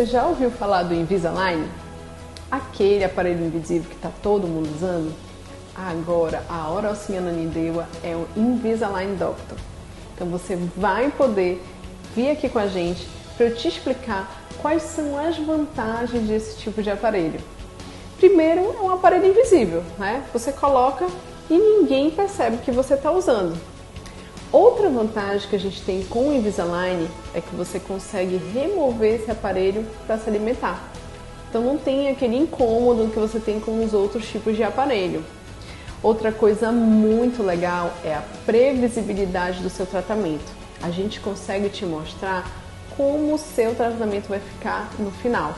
Você já ouviu falar do Invisalign? Aquele aparelho invisível que está todo mundo usando? Agora, a Oroci Ananindeua é o Invisalign Doctor. Então você vai poder vir aqui com a gente para eu te explicar quais são as vantagens desse tipo de aparelho. Primeiro, é um aparelho invisível, né? Você coloca e ninguém percebe que você está usando. Outra vantagem que a gente tem com o Invisalign é que você consegue remover esse aparelho para se alimentar. Então não tem aquele incômodo que você tem com os outros tipos de aparelho. Outra coisa muito legal é a previsibilidade do seu tratamento. A gente consegue te mostrar como o seu tratamento vai ficar no final.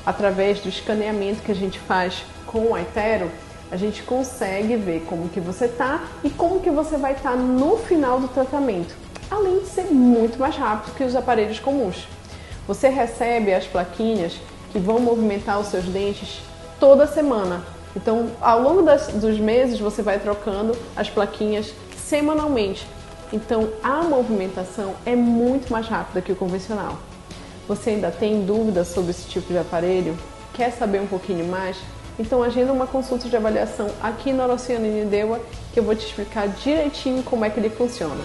Através do escaneamento que a gente faz com o iTero, a gente consegue ver como que você está e como que você vai estar no final do tratamento, além de ser muito mais rápido que os aparelhos comuns. Você recebe as plaquinhas que vão movimentar os seus dentes toda semana. Então, ao longo dos meses, você vai trocando as plaquinhas semanalmente. Então, a movimentação é muito mais rápida que o convencional. Você ainda tem dúvidas sobre esse tipo de aparelho? Quer saber um pouquinho mais? Então agenda uma consulta de avaliação aqui na Oroci Ananindeua que eu vou te explicar direitinho como é que ele funciona.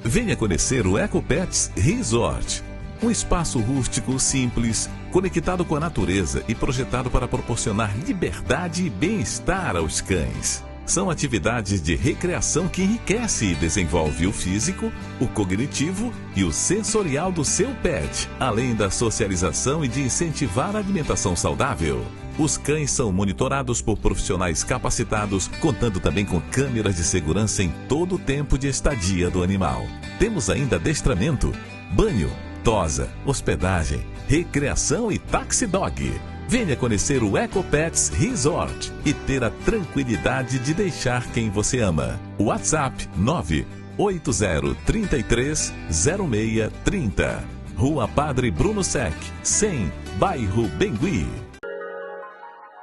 Venha conhecer o EcoPets Resort. Um espaço rústico simples, conectado com a natureza e projetado para proporcionar liberdade e bem-estar aos cães. São atividades de recreação que enriquece e desenvolve o físico, o cognitivo e o sensorial do seu pet, além da socialização e de incentivar a alimentação saudável. Os cães são monitorados por profissionais capacitados, contando também com câmeras de segurança em todo o tempo de estadia do animal. Temos ainda adestramento, banho, tosa, hospedagem, recreação e taxi dog. Venha conhecer o EcoPets Resort e ter a tranquilidade de deixar quem você ama. WhatsApp 980330630. Rua Padre Bruno Sec, 100, bairro Bengui.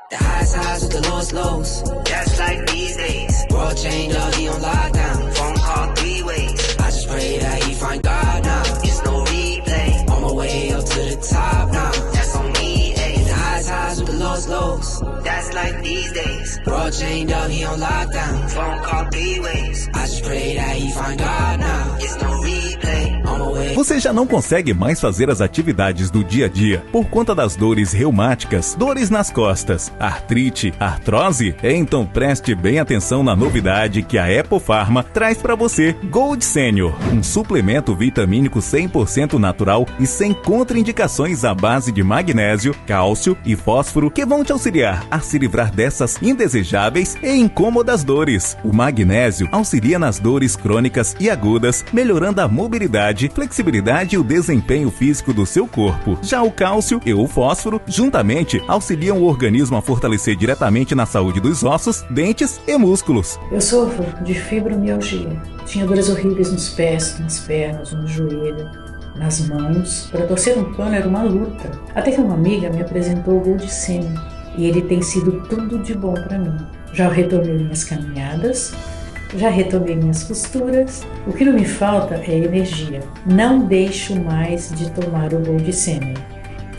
The highs with the lowest lows. That's like these days. World change, all he on lockdown. Phone call 3 ways. I just pray that he find God now. It's no replay. On my way up to the top now. That's on me, ayy. The highs with the lowest lows. That's like these days. World change, all he on lockdown. Phone call 3 ways. I just pray that he find God now. It's no replay. On my way. Você já não consegue mais fazer as atividades do dia a dia por conta das dores reumáticas, dores nas costas, artrite, artrose? Então preste bem atenção na novidade que a Epofarma traz para você. Gold Senior, um suplemento vitamínico 100% natural e sem contraindicações à base de magnésio, cálcio e fósforo que vão te auxiliar a se livrar dessas indesejáveis e incômodas dores. O magnésio auxilia nas dores crônicas e agudas, melhorando a mobilidade, flexibilidade e o desempenho físico do seu corpo. Já o cálcio e o fósforo, juntamente, auxiliam o organismo a fortalecer diretamente na saúde dos ossos, dentes e músculos. Eu sofro de fibromialgia. Tinha dores horríveis nos pés, nas pernas, no joelho, nas mãos. Para torcer um pano era uma luta. Até que uma amiga me apresentou o Gold Senior e ele tem sido tudo de bom para mim. Já retomei minhas caminhadas, já retomei minhas costuras. O que não me falta é energia. Não deixo mais de tomar o Gold Senior.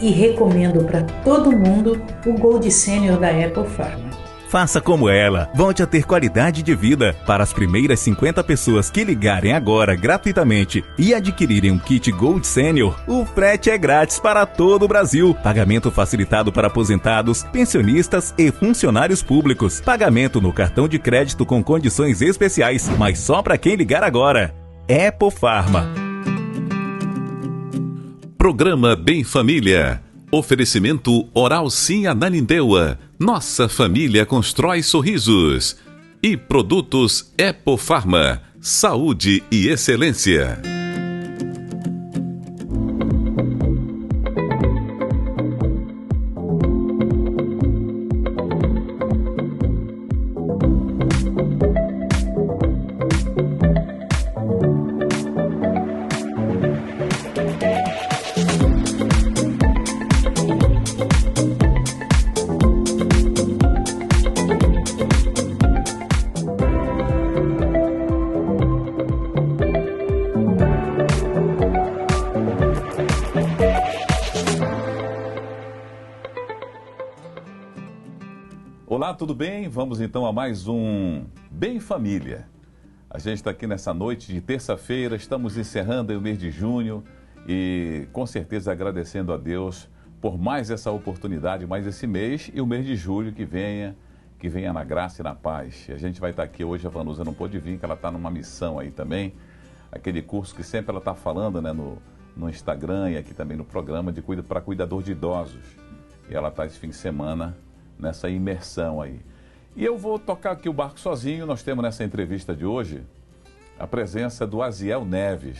E recomendo para todo mundo o Gold Senior da Epofarma. Faça como ela, volte a ter qualidade de vida. Para as primeiras 50 pessoas que ligarem agora gratuitamente e adquirirem um kit Gold Senior, o frete é grátis para todo o Brasil. Pagamento facilitado para aposentados, pensionistas e funcionários públicos. Pagamento no cartão de crédito com condições especiais, mas só para quem ligar agora. Epofarma. Programa Bem Família. Oferecimento Oral Sim Ananindeua. Nossa família constrói sorrisos. E produtos Epofarma. Saúde e excelência. Olá, tudo bem? Vamos então a mais um Bem Família. A gente está aqui nessa noite de terça-feira, estamos encerrando o mês de junho e com certeza agradecendo a Deus por mais essa oportunidade, mais esse mês e o mês de julho que venha na graça e na paz. E a gente vai estar aqui hoje, a Vanusa não pôde vir, que ela está numa missão aí também, aquele curso que sempre ela está falando, né, no Instagram e aqui também no programa para cuidador de idosos. E ela está esse fim de semana nessa imersão aí. E eu vou tocar aqui o barco sozinho. Nós temos nessa entrevista de hoje a presença do Aziel Neves.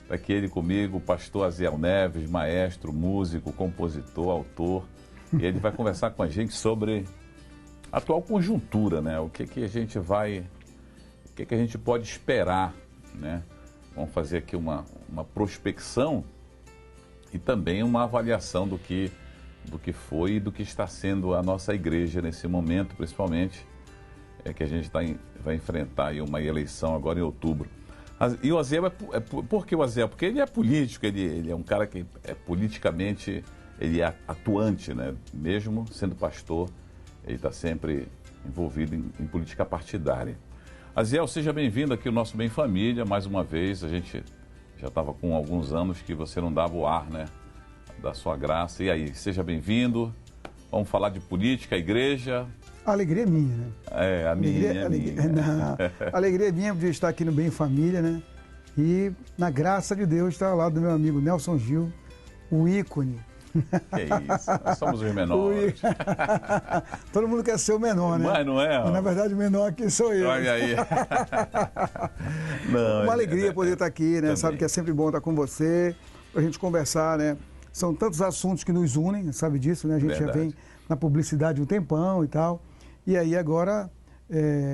Está aqui ele comigo, o pastor Aziel Neves, maestro, músico, compositor, autor. E ele vai conversar com a gente sobre a atual conjuntura, né? O que a gente pode esperar, né? Vamos fazer aqui uma prospecção e também uma avaliação do que foi e do que está sendo a nossa igreja nesse momento, principalmente, que a gente vai enfrentar aí uma eleição agora em outubro. E o Aziel, por que o Aziel? Porque ele é político, ele é um cara que politicamente, ele é atuante, né? Mesmo sendo pastor, ele está sempre envolvido em política partidária. Aziel, seja bem-vindo aqui ao nosso Bem Família, mais uma vez. A gente já estava com alguns anos que você não dava o ar, né, da sua graça. E aí, seja bem-vindo. Vamos falar de política, igreja. A alegria é minha, né? A minha. A alegria é minha de estar aqui no Bem Família, né? E, na graça de Deus, estar ao lado do meu amigo Nelson Gil, o ícone. Que isso, nós somos os menores. Todo mundo quer ser o menor, né? Mas não é? Mas, na verdade, o menor aqui sou eu. Olha aí. Uma alegria poder estar aqui, né? Também. Sabe que é sempre bom estar com você, pra gente conversar, né? São tantos assuntos que nos unem, sabe disso, né? A gente já vem na publicidade um tempão e tal. E aí agora,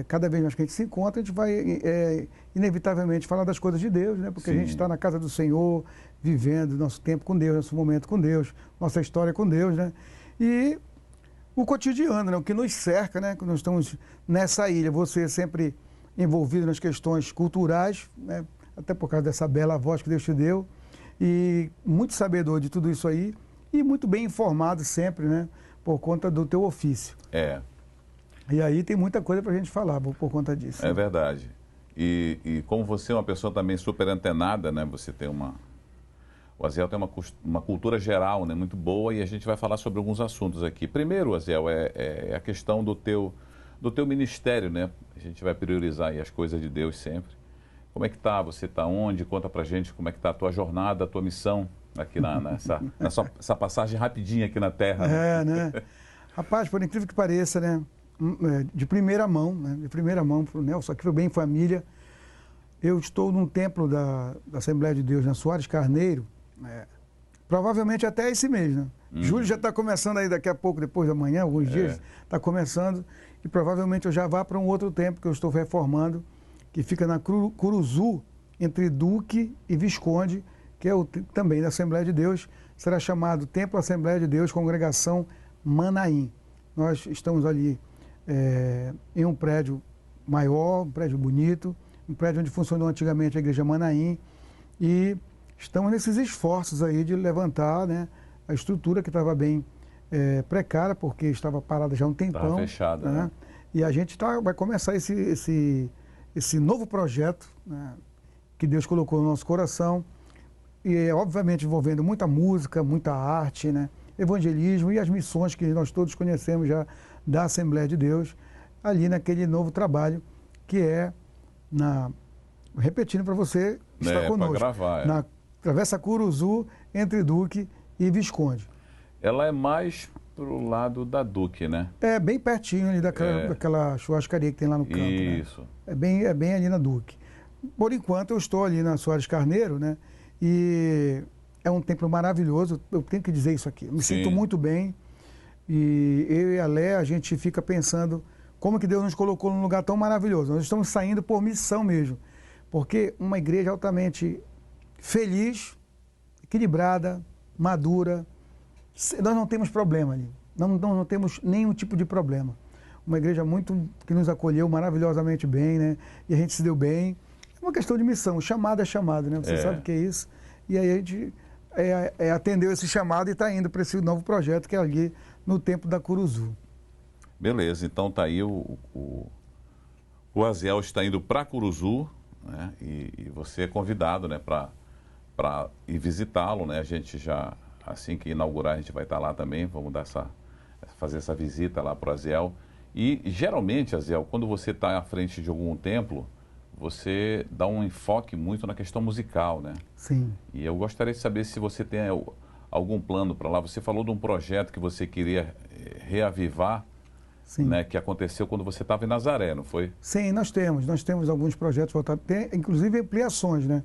cada vez mais que a gente se encontra, a gente vai inevitavelmente falar das coisas de Deus, né? Porque Sim. A gente está na casa do Senhor, vivendo nosso tempo com Deus, nosso momento com Deus, nossa história com Deus, né? E o cotidiano, né? O que nos cerca, né? Quando nós estamos nessa ilha, você sempre envolvido nas questões culturais, né? Até por causa dessa bela voz que Deus te deu, e muito sabedor de tudo isso aí, e muito bem informado sempre, né? Por conta do teu ofício. E aí tem muita coisa pra gente falar por conta disso. É verdade. E como você é uma pessoa também super antenada, né? Você tem o Aziel tem uma cultura geral, né, muito boa, e a gente vai falar sobre alguns assuntos aqui. Primeiro, Aziel, é a questão do teu ministério, né? A gente vai priorizar aí as coisas de Deus sempre. Como é que tá? Você tá onde? Conta pra gente como é que tá a tua jornada, a tua missão aqui nessa passagem rapidinha aqui na Terra. Né? Rapaz, por incrível que pareça, né? De primeira mão, né? De primeira mão pro Nelson, aqui foi Bem Família. Eu estou num templo da Assembleia de Deus, na Soares Carneiro, provavelmente até esse mês, né? Julho já está começando aí daqui a pouco, depois da manhã, alguns dias, está começando, e provavelmente eu já vá para um outro templo que eu estou reformando, que fica na Curuzu, entre Duque e Visconde, que é também da Assembleia de Deus, será chamado Templo Assembleia de Deus, Congregação Manaim. Nós estamos ali em um prédio maior, um prédio bonito, um prédio onde funcionou antigamente a Igreja Manaim, e estamos nesses esforços aí de levantar, né, a estrutura que estava bem precária, porque estava parada já há um tempão. Estava fechada, né? E a gente vai começar esse novo projeto, né, que Deus colocou no nosso coração, e obviamente envolvendo muita música, muita arte, né, evangelismo e as missões que nós todos conhecemos já da Assembleia de Deus, ali naquele novo trabalho que repetindo para você, está conosco, gravar, na Travessa Curuzu, entre Duque e Visconde. Ela é mais pro lado da Duque, né? É bem pertinho ali daquela churrascaria que tem lá no canto. Isso. Né? É bem ali na Duque. Por enquanto eu estou ali na Soares Carneiro, né? E é um templo maravilhoso, eu tenho que dizer isso aqui. Eu me sinto muito bem. E eu e a Lé, a gente fica pensando como que Deus nos colocou num lugar tão maravilhoso. Nós estamos saindo por missão mesmo. Porque uma igreja altamente feliz, equilibrada, madura, nós não temos problema ali. Não temos nenhum tipo de problema. Uma igreja que nos acolheu maravilhosamente bem, né? E a gente se deu bem. É uma questão de missão. Chamado é chamado, né? Você sabe o que é isso. E aí a gente atendeu esse chamado e está indo para esse novo projeto que é ali no Templo da Curuzu. Beleza, então tá aí o Aziel está indo para Curuzu, né? E você é convidado, né, para ir visitá-lo, né? A gente já, assim que inaugurar, a gente vai estar lá também, vamos fazer essa visita lá para o Aziel. E geralmente, Aziel, quando você está à frente de algum templo, você dá um enfoque muito na questão musical, né? Sim. E eu gostaria de saber se você tem algum plano para lá. Você falou de um projeto que você queria reavivar, Sim. né, que aconteceu quando você estava em Nazaré, não foi? Sim, nós temos alguns projetos voltados, tem, inclusive ampliações, né?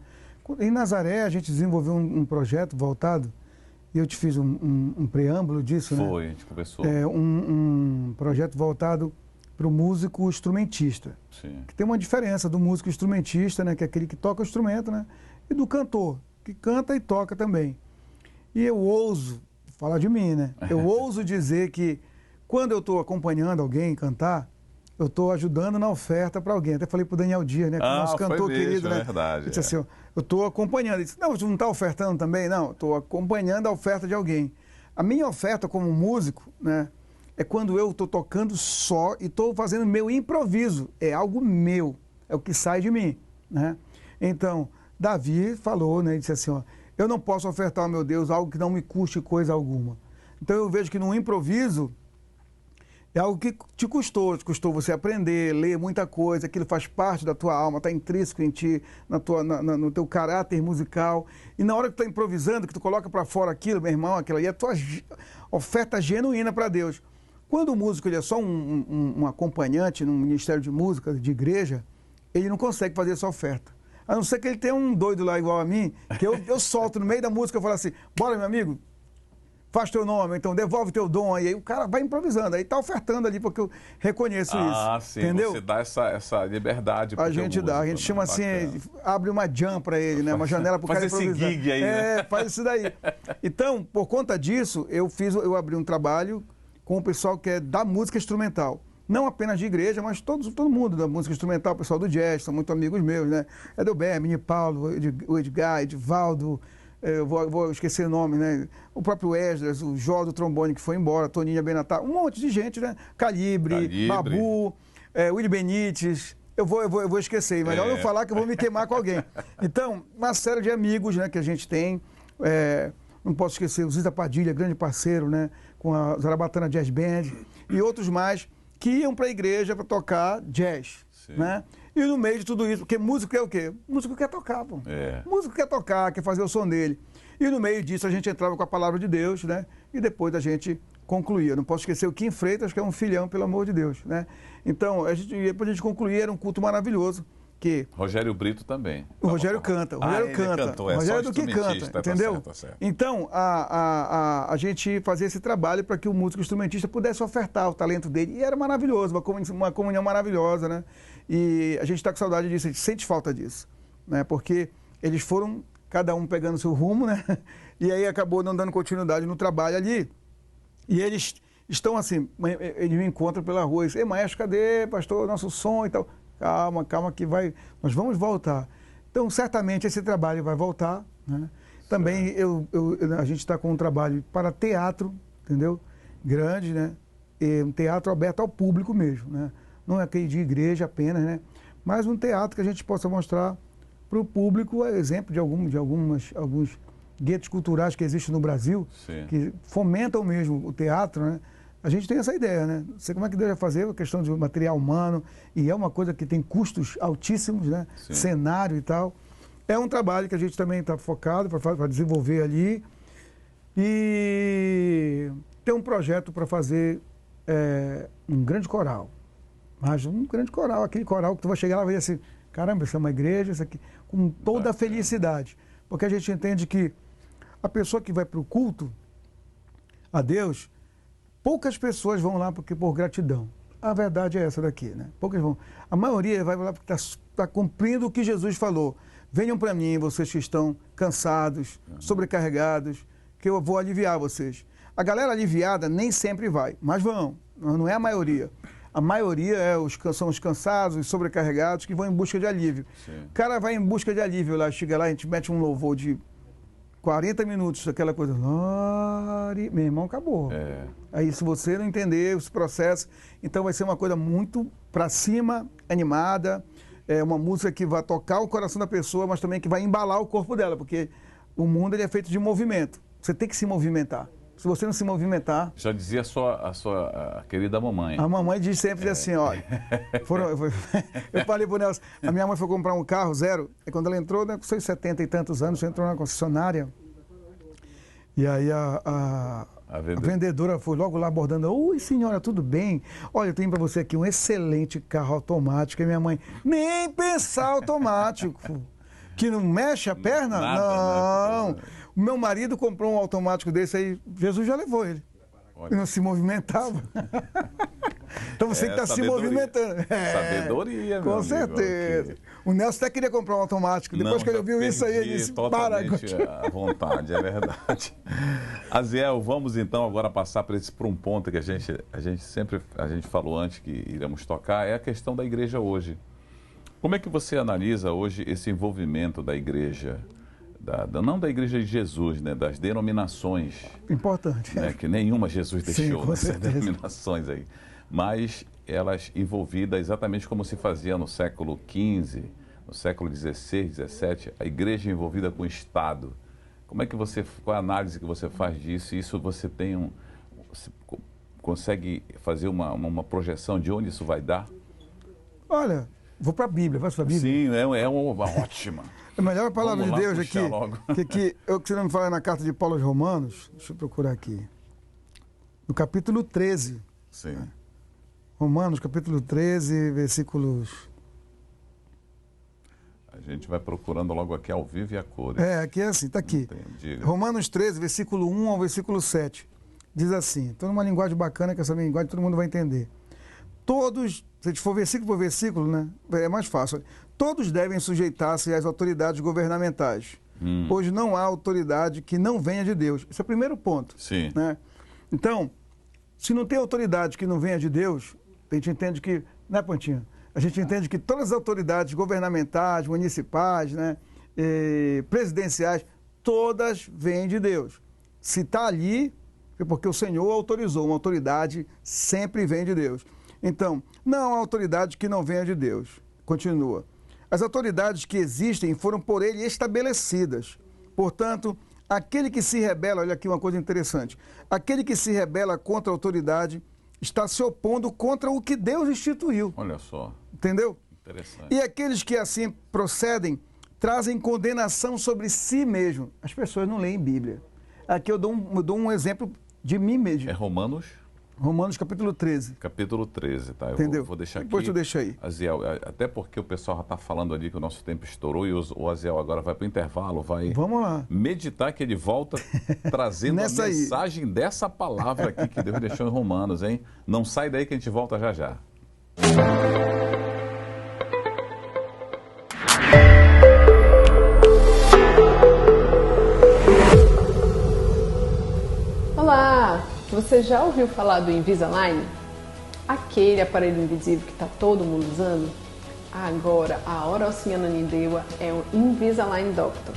Em Nazaré a gente desenvolveu um projeto voltado, e eu te fiz um preâmbulo disso, né? Foi, a gente conversou. Um projeto voltado para o músico instrumentista. Sim. Que tem uma diferença do músico instrumentista, né? Que é aquele que toca o instrumento, né? E do cantor, que canta e toca também. E eu ouso falar de mim, né? Eu ouso dizer que quando eu estou acompanhando alguém cantar, eu estou ajudando na oferta para alguém. Até falei para o Daniel Dias, né? Que nosso cantor querido, né? É verdade. Ele disse assim, eu estou acompanhando. Ele disse, não, você não está ofertando também? Não, estou acompanhando a oferta de alguém. A minha oferta como músico, né? É quando eu estou tocando só e estou fazendo meu improviso. É algo meu, é o que sai de mim, né? Então, Davi falou, né? Ele disse assim, ó, eu não posso ofertar ao meu Deus algo que não me custe coisa alguma. Então eu vejo que no improviso é algo que te custou você aprender, ler muita coisa, aquilo faz parte da tua alma, está intrínseco em ti, no teu caráter musical. E na hora que tu está improvisando, que tu coloca para fora aquilo, meu irmão, aquilo aí é a tua oferta genuína para Deus. Quando o músico ele é só um acompanhante num ministério de música, de igreja, ele não consegue fazer essa oferta. A não ser que ele tenha um doido lá igual a mim, que eu solto no meio da música e falo assim, bora meu amigo, faz teu nome, então devolve teu dom aí. Aí o cara vai improvisando, aí tá ofertando ali, porque eu reconheço isso. Ah, sim, entendeu? Você dá essa liberdade pro A gente dá, a gente chama assim, abre uma jam para ele, né? Uma janela pro cara improvisar. Faz esse gig aí, né? Faz isso daí. Então, por conta disso, eu abri um trabalho com o pessoal que é da música instrumental. Não apenas de igreja, mas todo mundo da música instrumental, o pessoal do jazz, são muito amigos meus, né? Edelber, Mini Paulo, o Edgar, Edivaldo, eu vou esquecer o nome, né? O próprio Esdras, o Jó do trombone que foi embora, Toninha Benatar, um monte de gente, né? Calibre. Babu, Willy Benites, eu vou esquecer, melhor não falar que eu vou me queimar com alguém. Então, uma série de amigos, né, que a gente tem, não posso esquecer o Zita Padilha, grande parceiro, né? Com a Zarabatana Jazz Band e outros mais que iam para a igreja para tocar jazz, né? E no meio de tudo isso, porque músico é o quê? Músico quer tocar, pô. Músico quer tocar, quer fazer o som dele. E no meio disso a gente entrava com a palavra de Deus, né? E depois a gente concluía. Não posso esquecer o Kim Freitas, que é um filhão, pelo amor de Deus, né? Então, depois a gente concluía, era um culto maravilhoso. Rogério Brito também. O Rogério canta, o Rogério canta. Cantou, o Rogério é do que canta, entendeu? Tá certo. Então, a gente fazia esse trabalho para que o músico instrumentista pudesse ofertar o talento dele. E era maravilhoso, uma comunhão maravilhosa, né? E a gente está com saudade disso, a gente sente falta disso, né? Porque eles foram, cada um pegando seu rumo, né? E aí acabou não dando continuidade no trabalho ali. E eles estão assim, eles me encontram pela rua e dizem, maestro, cadê, pastor, nosso som e tal? Calma que nós vamos voltar. Então, certamente esse trabalho vai voltar, né? Também a gente está com um trabalho para teatro, entendeu? Grande, né? E um teatro aberto ao público mesmo, né? Não é aquele de igreja apenas, né? Mas um teatro que a gente possa mostrar para o público, exemplo de alguns guetos culturais que existem no Brasil, que fomentam mesmo o teatro, né? A gente tem essa ideia, né? Não sei como é que Deus vai fazer, a questão de material humano, e é uma coisa que tem custos altíssimos, né? Cenário e tal. É um trabalho que a gente também está focado para desenvolver ali. E tem um projeto para fazer um grande coral. Mas um grande coral, aquele coral que tu vai chegar lá e vai dizer assim, caramba, isso é uma igreja, isso aqui, com toda a felicidade. Porque a gente entende que a pessoa que vai para o culto a Deus, poucas pessoas vão lá porque por gratidão. A verdade é essa daqui, né? Poucas vão. A maioria vai lá porque está cumprindo o que Jesus falou. Venham para mim, vocês que estão cansados, sobrecarregados, que eu vou aliviar vocês. A galera aliviada nem sempre vai, mas vão. Não é a maioria. A maioria são os cansados, os sobrecarregados que vão em busca de alívio. O cara vai em busca de alívio lá, chega lá, a gente mete um louvor de 40 minutos, aquela coisa, meu irmão, acabou. Aí se você não entender os processos, então vai ser uma coisa muito para cima, animada, uma música que vai tocar o coração da pessoa, mas também que vai embalar o corpo dela, porque o mundo ele é feito de movimento. Você tem que se movimentar. Se você não se movimentar... Já dizia a sua querida mamãe. A mamãe diz sempre assim, olha... eu falei pro Nelson, a minha mãe foi comprar um carro zero, e quando ela entrou, né, com seus 70 e tantos anos, entrou na concessionária, e aí a vendedora foi logo lá abordando, oi senhora, tudo bem? Olha, eu tenho para você aqui um excelente carro automático, e minha mãe, nem pensar automático, que não mexe a perna? Não. O meu marido comprou um automático desse aí, Jesus já levou ele. E não se movimentava. Então você que está se movimentando. Sabedoria, meu com certeza. Okay. O Nelson até queria comprar um automático. Depois que ele ouviu isso aí, ele disse, para. À vontade, é verdade. Aziel, vamos então agora passar por um ponto que a gente falou antes que iremos tocar, é a questão da igreja hoje. Como é que você analisa hoje esse envolvimento da igreja? Não da igreja de Jesus, né? Das denominações. Importante. Né? Que nenhuma Jesus deixou nessas denominações aí. Mas elas envolvidas exatamente como se fazia no século XV, no século XVI, XVII, a igreja envolvida com o Estado. Qual a análise que você faz disso? Isso você você consegue fazer uma projeção de onde isso vai dar? Olha, vou para a Bíblia, vai para a Bíblia? Sim, é uma ótima. A melhor palavra de Deus aqui, que você não me fala na carta de Paulo aos Romanos, deixa eu procurar aqui, no capítulo 13. Sim. Romanos, capítulo 13, versículos... A gente vai procurando logo aqui ao vivo e a cores. Aqui é assim, está aqui. Romanos 13, versículo 1 ao versículo 7. Diz assim, estou numa linguagem bacana, que essa linguagem todo mundo vai entender. Todos, se a gente for versículo por versículo, né, é mais fácil. Todos devem sujeitar-se às autoridades governamentais. Hoje não há autoridade que não venha de Deus. Esse é o primeiro ponto. Sim. Né? Então, se não tem autoridade que não venha de Deus, a gente entende que, né, Pontinha? A gente entende que todas as autoridades governamentais, municipais, né, presidenciais, todas vêm de Deus. Se está ali, é porque o Senhor autorizou. Uma autoridade sempre vem de Deus. Então, não há autoridade que não venha de Deus. Continua. As autoridades que existem foram por ele estabelecidas. Portanto, aquele que se rebela, olha aqui uma coisa interessante, aquele que se rebela contra a autoridade está se opondo contra o que Deus instituiu. Olha só. Entendeu? Interessante. E aqueles que assim procedem, trazem condenação sobre si mesmo. As pessoas não leem Bíblia. Aqui eu dou um exemplo de mim mesmo. É Romanos? Romanos capítulo 13. Capítulo 13, tá? Entendeu? Vou deixar Depois aqui. tu deixa aí. Aziel, até porque o pessoal já está falando ali que o nosso tempo estourou e o Aziel agora vai para o intervalo, vai Vamos lá. meditar que ele volta trazendo a mensagem dessa palavra aqui que Deus deixou em Romanos, hein? Não sai daí que a gente volta já já. Olá! Você já ouviu falar do Invisalign? Aquele aparelho invisível que está todo mundo usando? Agora, a Orocinha Nanindeua é o Invisalign Doctor.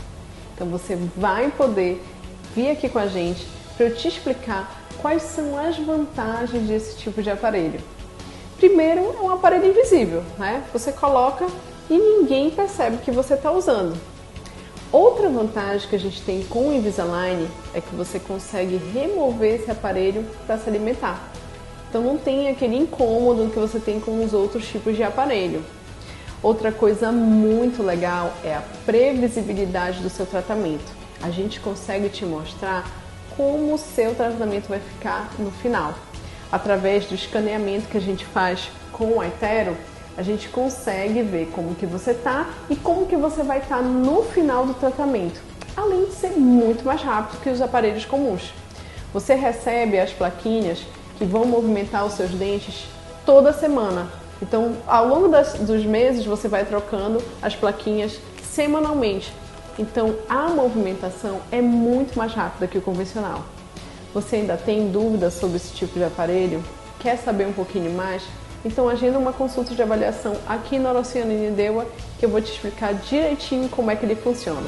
Então você vai poder vir aqui com a gente para eu te explicar quais são as vantagens desse tipo de aparelho. Primeiro, é um aparelho invisível, né? Você coloca e ninguém percebe que você está usando. Outra vantagem que a gente tem com o Invisalign é que você consegue remover esse aparelho para se alimentar. Então não tem aquele incômodo que você tem com os outros tipos de aparelho. Outra coisa muito legal é a previsibilidade do seu tratamento. A gente consegue te mostrar como o seu tratamento vai ficar no final. Através do escaneamento que a gente faz com o iTero, a gente consegue ver como que você tá e como que você vai estar no final do tratamento, além de ser muito mais rápido que os aparelhos comuns. Você recebe as plaquinhas que vão movimentar os seus dentes toda semana. Então, ao longo dos meses, você vai trocando as plaquinhas semanalmente. Então, a movimentação é muito mais rápida que o convencional. Você ainda tem dúvidas sobre esse tipo de aparelho? Quer saber um pouquinho mais? Então agenda uma consulta de avaliação aqui na Orocinha Nanindeua que eu vou te explicar direitinho como é que ele funciona.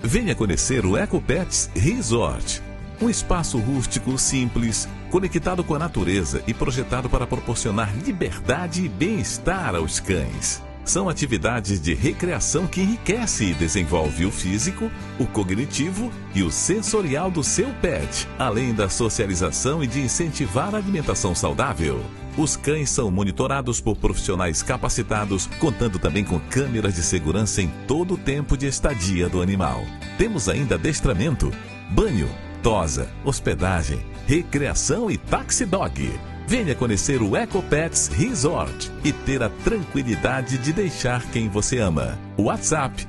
Venha conhecer o EcoPets Resort. Um espaço rústico simples, conectado com a natureza e projetado para proporcionar liberdade e bem-estar aos cães. São atividades de recreação que enriquece e desenvolve o físico, o cognitivo e o sensorial do seu pet, além da socialização e de incentivar a alimentação saudável. Os cães são monitorados por profissionais capacitados, contando também com câmeras de segurança em todo o tempo de estadia do animal. Temos ainda adestramento, banho, tosa, hospedagem, recreação e taxi dog. Venha conhecer o EcoPets Resort e ter a tranquilidade de deixar quem você ama. WhatsApp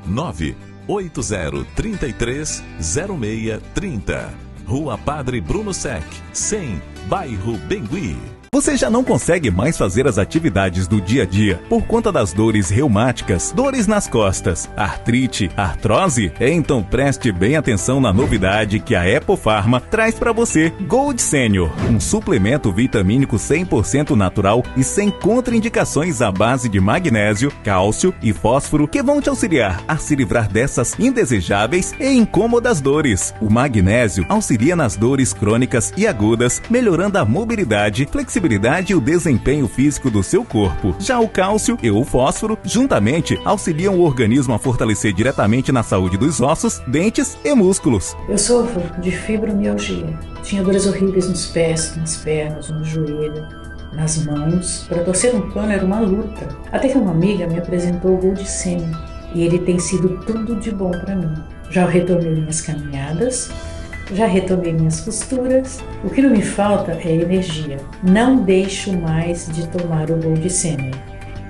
980330630. Rua Padre Bruno Sec, 100, bairro Bengui. Você já não consegue mais fazer as atividades do dia a dia por conta das dores reumáticas, dores nas costas, artrite, artrose? Então preste bem atenção na novidade que a Epofarma traz para você. Gold Senior, um suplemento vitamínico 100% natural e sem contraindicações à base de magnésio, cálcio e fósforo que vão te auxiliar a se livrar dessas indesejáveis e incômodas dores. O magnésio auxilia nas dores crônicas e agudas, melhorando a mobilidade, flexibilidade e o desempenho físico do seu corpo. Já o cálcio e o fósforo, juntamente, auxiliam o organismo a fortalecer diretamente na saúde dos ossos, dentes e músculos. Eu sofro de fibromialgia. Tinha dores horríveis nos pés, nas pernas, no joelho, nas mãos. Para torcer um pano era uma luta. Até que uma amiga me apresentou o Gold Senior e ele tem sido tudo de bom para mim. Já retornei minhas caminhadas, já retomei minhas costuras. O que não me falta é energia. Não deixo mais de tomar o Gold Senior.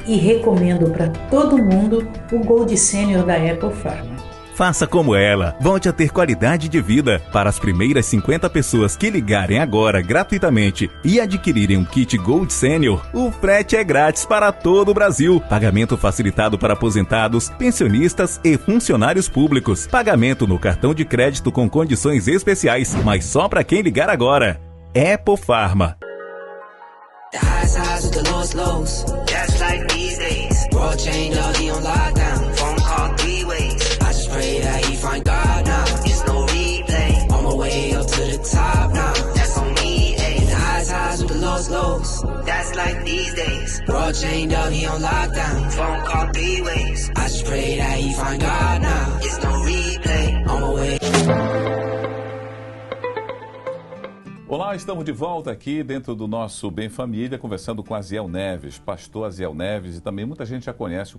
E recomendo para todo mundo o Gold Senior da Epofarma. Faça como ela, volte a ter qualidade de vida. Para as primeiras 50 pessoas que ligarem agora gratuitamente e adquirirem um kit Gold Senior, o frete é grátis para todo o Brasil. Pagamento facilitado para aposentados, pensionistas e funcionários públicos. Pagamento no cartão de crédito com condições especiais, mas só para quem ligar agora. Epofarma. The highs with the lows. That's like these days. World change, all on lockdown. Phone call 3 ways. I just pray that he find God now. It's no replay. On my way up to the top now. That's on me, ayy. The highs with the lows. That's like these days. World change, all on lockdown. Phone call 3 ways. I just pray that he find God now. It's no replay. On my way. Olá, estamos de volta aqui dentro do nosso Bem Família, conversando com Aziel Neves, pastor Aziel Neves, e também muita gente já conhece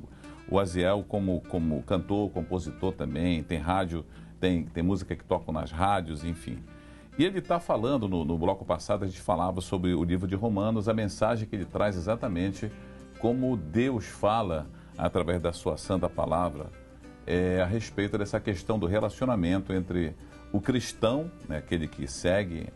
o Aziel como cantor, compositor também, tem rádio, tem música que toca nas rádios, enfim. E ele está falando, no bloco passado a gente falava sobre o livro de Romanos, a mensagem que ele traz exatamente como Deus fala através da sua santa palavra a respeito dessa questão do relacionamento entre o cristão, né, aquele que segue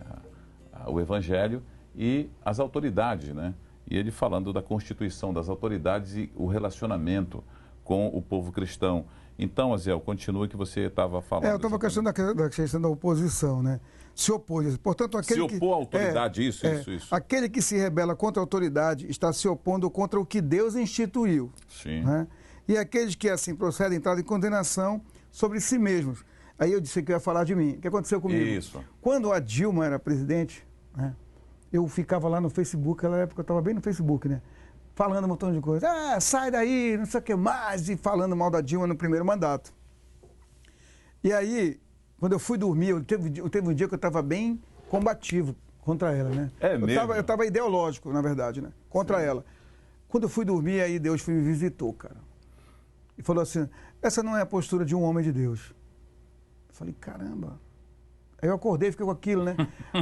o Evangelho, e as autoridades, né? E ele falando da constituição das autoridades e o relacionamento com o povo cristão. Então, Aziel, continua que você estava falando. Eu estava questionando da questão da oposição, né? Se opôs. Portanto, aquele se opor à autoridade, isso. Aquele que se rebela contra a autoridade está se opondo contra o que Deus instituiu. Sim. Né? E aqueles que assim procedem entram em condenação sobre si mesmos. Aí eu disse que eu ia falar de mim. O que aconteceu comigo? Isso. Quando a Dilma era presidente, né, eu ficava lá no Facebook, naquela época eu estava bem no Facebook, né? Falando um montão de coisa. Sai daí, não sei o que mais, e falando mal da Dilma no primeiro mandato. E aí, quando eu fui dormir, teve um dia que eu estava bem combativo contra ela, né? É mesmo? Eu estava ideológico, na verdade, né? Contra ela. Quando eu fui dormir, aí Deus me visitou, cara. E falou assim, essa não é a postura de um homem de Deus. Eu falei, caramba. Aí eu acordei, fiquei com aquilo, né?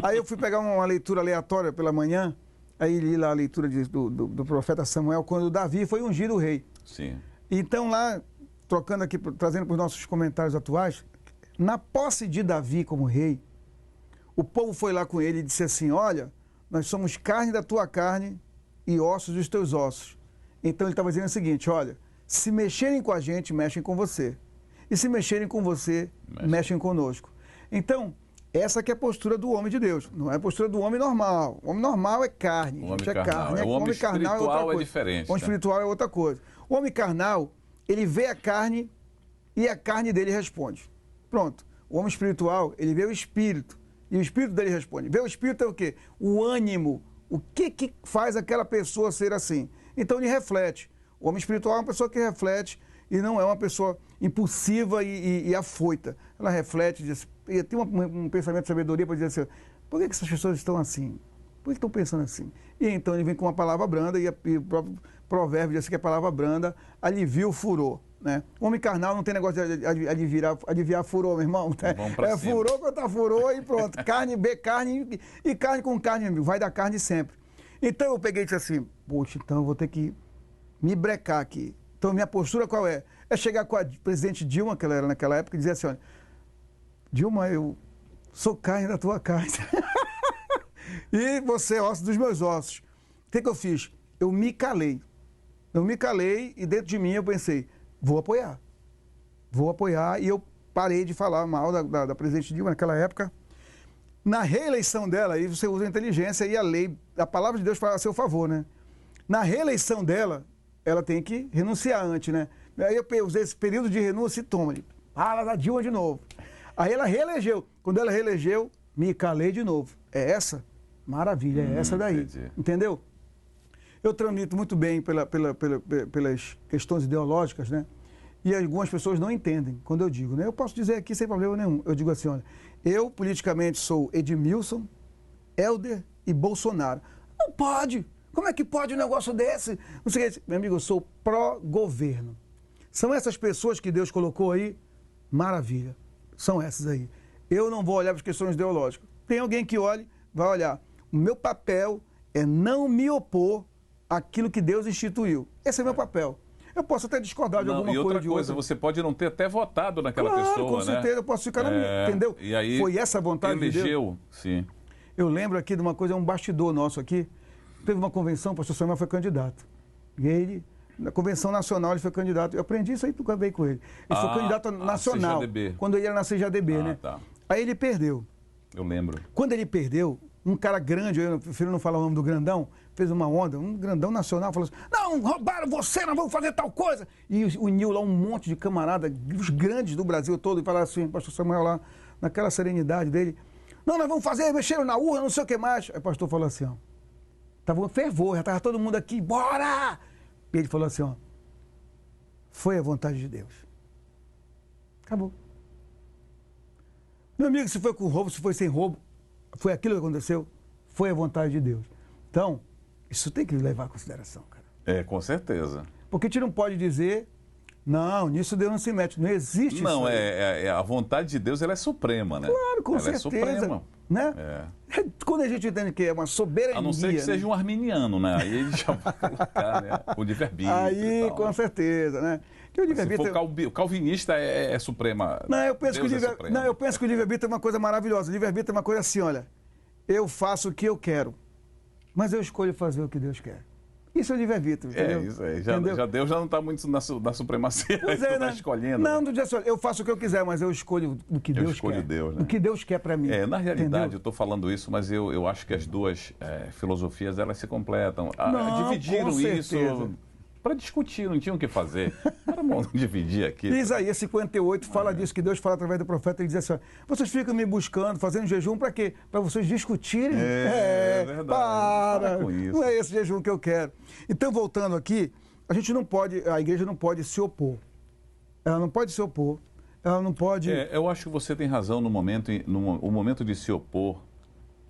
Aí eu fui pegar uma leitura aleatória pela manhã, aí li lá a leitura do profeta Samuel, quando Davi foi ungido rei. Sim. Então lá, trocando aqui, trazendo para os nossos comentários atuais, na posse de Davi como rei, o povo foi lá com ele e disse assim, olha, nós somos carne da tua carne e ossos dos teus ossos. Então ele estava dizendo o seguinte, olha, se mexerem com a gente, mexem com você. E se mexerem com você, mexem conosco. Então, essa que é a postura do homem de Deus, não é a postura do homem normal. O homem normal é carne, o homem é carne. O homem carnal é outra coisa. Diferente. O homem espiritual é outra coisa. O homem carnal, ele vê a carne e a carne dele responde. Pronto. O homem espiritual, ele vê o espírito. E o espírito dele responde. Vê o espírito é o quê? O ânimo. O que faz aquela pessoa ser assim? Então ele reflete. O homem espiritual é uma pessoa que reflete e não é uma pessoa impulsiva e afoita. Ela reflete, diz, e tem um pensamento de sabedoria para dizer assim, por que essas pessoas estão assim? Por que estão pensando assim? E então ele vem com uma palavra branda, e o próprio provérbio diz assim que a palavra branda alivia o furor. Né? O homem carnal não tem negócio de aliviar furor, meu irmão. É furor contra furor e pronto. Carne, carne e carne com carne, meu amigo. Vai dar carne sempre. Então eu peguei e disse assim, poxa, então eu vou ter que me brecar aqui. Então minha postura qual é? É chegar com a presidente Dilma, que ela era naquela época, e dizer assim, olha, Dilma, eu sou carne da tua carne. E você é osso dos meus ossos. O que eu fiz? Eu me calei. E dentro de mim eu pensei, vou apoiar. E eu parei de falar mal da presidente Dilma naquela época. Na reeleição dela, aí você usa a inteligência e a lei, a palavra de Deus fala a seu favor, né? Na reeleição dela, ela tem que renunciar antes, né? Aí eu usei esse período de renúncia e toma, fala da Dilma de novo. Aí ela reelegeu. Quando ela reelegeu, me calei de novo. É essa? Maravilha, é essa daí. Entendi. Entendeu? Eu tramito muito bem pelas questões ideológicas, né? E algumas pessoas não entendem quando eu digo, né? Eu posso dizer aqui sem problema nenhum. Eu digo assim, olha, eu politicamente sou Edmilson, Helder e Bolsonaro. Não pode! Como é que pode um negócio desse? Não sei o que. Meu amigo, eu sou pró-governo. São essas pessoas que Deus colocou aí, maravilha. São essas aí. Eu não vou olhar para as questões ideológicas. Tem alguém que olhe, vai olhar. O meu papel é não me opor àquilo que Deus instituiu. Esse é meu papel. Eu posso até discordar de alguma coisa. E outra coisa, você pode não ter até votado naquela pessoa, com certeza, eu posso ficar na minha, entendeu? E aí, foi essa a vontade de Deus. Elegeu, sim. Eu lembro aqui de uma coisa, um bastidor nosso aqui. Teve uma convenção, o pastor Samuel foi candidato. E ele, na convenção nacional, ele foi candidato. Eu aprendi isso aí porque eu acabei com ele. Ele foi candidato nacional. CJDB. Quando ele era na CJDB, né? Tá. Aí ele perdeu. Eu lembro. Quando ele perdeu, um cara grande, eu prefiro não falar o nome do grandão, fez uma onda, um grandão nacional, falou assim, não, roubaram você, nós vamos fazer tal coisa. E uniu lá um monte de camarada, os grandes do Brasil todo, e falaram assim, pastor Samuel lá, naquela serenidade dele, não, nós vamos fazer, mexeram na urna, não sei o que mais. Aí o pastor falou assim, ó, tava um fervor, já estava todo mundo aqui, bora! E ele falou assim, ó, foi a vontade de Deus. Acabou. Meu amigo, se foi com roubo, se foi sem roubo, foi aquilo que aconteceu, foi a vontade de Deus. Então, isso tem que levar em consideração, cara. É, com certeza. Porque a gente não pode dizer, não, nisso Deus não se mete, não existe isso. Não, a vontade de Deus, ela é suprema, né? Claro, com ela certeza. É suprema. Né? É. Quando a gente entende que é uma soberania... A não ser que seja um arminiano, né? Aí ele já vai colocar, né? O livre-arbítrio. Aí, tal, com certeza, né? Que o livre-arbítrio... O calvinista é suprema. Não, eu penso que o livre-arbítrio é uma coisa maravilhosa. O livre-arbítrio é uma coisa assim, olha, eu faço o que eu quero, mas eu escolho fazer o que Deus quer. Isso é livre-arbítrio, entendeu? Isso aí. Já Deus já não está muito na supremacia. Pois é, né? Tá escolhendo. Não, não diz assim, eu faço o que eu quiser, mas eu escolho o que Deus quer. Deus, né? O que Deus quer para mim. Na realidade, entendeu? eu estou falando isso, mas eu acho que as duas filosofias, elas se completam. Não, dividiram com isso certeza. para discutir, não tinham o que fazer. Era bom dividir aqui. Isaías 58 fala disso, que Deus fala através do profeta, ele diz assim, vocês ficam me buscando, fazendo jejum para quê? Para vocês discutirem? É verdade. Para com isso. Não é esse jejum que eu quero. Então, voltando aqui, a igreja não pode se opor. Ela não pode se opor, ela não pode... eu acho que você tem razão o momento de se opor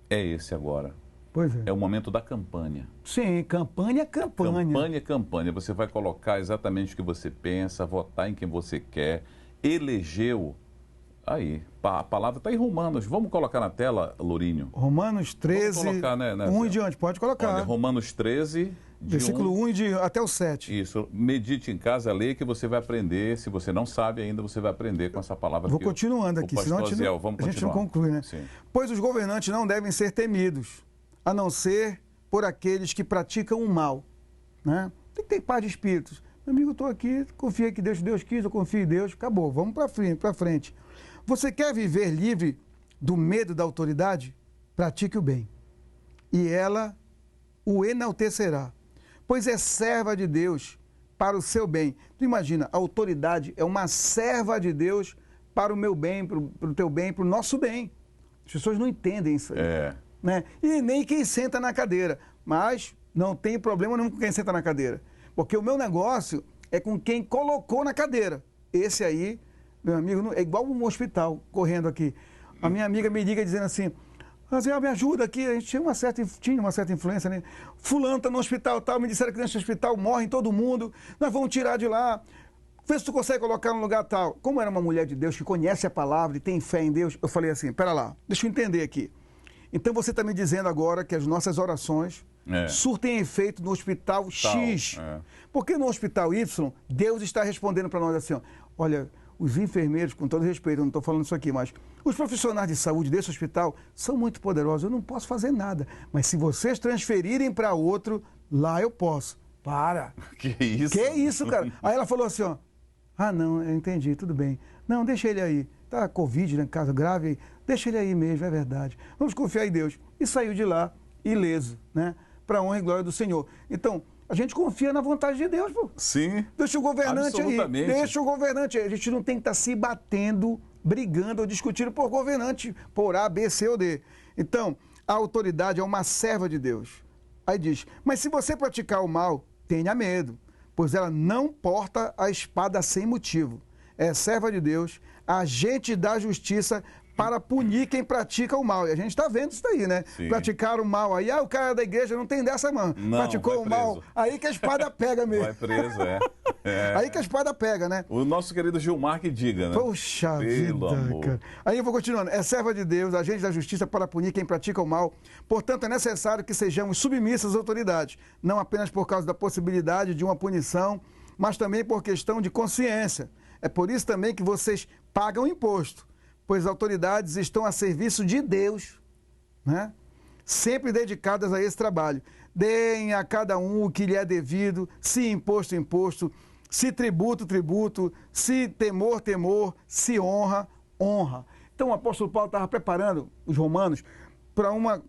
é esse agora. Pois é. É o momento da campanha. Sim, campanha. Campanha. Você vai colocar exatamente o que você pensa, votar em quem você quer, elegeu. Aí, a palavra está em Romanos. Vamos colocar na tela, Lourinho? Romanos 13, vamos colocar, né, 1 e diante, pode colocar. Olha, Romanos 13, versículo 1 até o 7. Isso, medite em casa, leia que você vai aprender. Se você não sabe ainda, você vai aprender com essa palavra. Vou continuando aqui, senão a gente não conclui, né? Sim. Pois os governantes não devem ser temidos, a não ser por aqueles que praticam o mal, né? Tem que ter paz de espíritos. Meu amigo, eu estou aqui, confia que Deus quis, eu confio em Deus, acabou, vamos para frente. Você quer viver livre do medo da autoridade? Pratique o bem, e ela o enaltecerá, pois é serva de Deus para o seu bem. Tu imagina, a autoridade é uma serva de Deus para o meu bem, para o teu bem, para o nosso bem. As pessoas não entendem isso aí. Né? E nem quem senta na cadeira. Mas não tem problema nenhum com quem senta na cadeira. Porque o meu negócio é com quem colocou na cadeira. Esse aí, meu amigo, é igual um hospital correndo aqui. A minha amiga me liga dizendo assim, me ajuda aqui, a gente tinha uma certa influência, né? Fulano está no hospital tal, me disseram que nesse hospital morre todo mundo, nós vamos tirar de lá, vê se tu consegue colocar no lugar tal. Como era uma mulher de Deus que conhece a palavra e tem fé em Deus, eu falei assim, pera lá, deixa eu entender aqui. Então você está me dizendo agora que as nossas orações surtem efeito no hospital X. Porque no hospital Y, Deus está respondendo para nós assim, ó, olha, os enfermeiros, com todo respeito, eu não estou falando isso aqui, mas os profissionais de saúde desse hospital são muito poderosos, eu não posso fazer nada. Mas se vocês transferirem para outro, lá eu posso. Para! Que isso? Que isso, cara? Aí ela falou assim, ó, não, eu entendi, tudo bem. Não, deixa ele aí. Tá Covid, né, caso grave, deixa ele aí mesmo, é verdade. Vamos confiar em Deus. E saiu de lá, ileso, né? Para honra e glória do Senhor. Então, a gente confia na vontade de Deus, pô. Sim. Deixa o governante aí. Deixa o governante aí. A gente não tem que estar se batendo, brigando ou discutindo por governante, por A, B, C ou D. Então, a autoridade é uma serva de Deus. Aí diz, mas se você praticar o mal, tenha medo, pois ela não porta a espada sem motivo. É serva de Deus, agente da justiça para punir quem pratica o mal. E a gente está vendo isso daí, né? Sim. Praticar o mal aí. O cara da igreja não tem dessa, mano. Não, praticou o mal. Aí que a espada pega mesmo. Vai preso, Aí que a espada pega, né? O nosso querido Gilmar que diga, né? Poxa vida, amor. cara. Aí eu vou continuando. É serva de Deus, agente da justiça para punir quem pratica o mal. Portanto, é necessário que sejamos submissos às autoridades. Não apenas por causa da possibilidade de uma punição, mas também por questão de consciência. É por isso também que vocês pagam imposto, pois as autoridades estão a serviço de Deus, né? Sempre dedicadas a esse trabalho. Deem a cada um o que lhe é devido, se imposto, imposto, se tributo, tributo, se temor, temor, se honra, honra. Então o apóstolo Paulo estava preparando os romanos para uma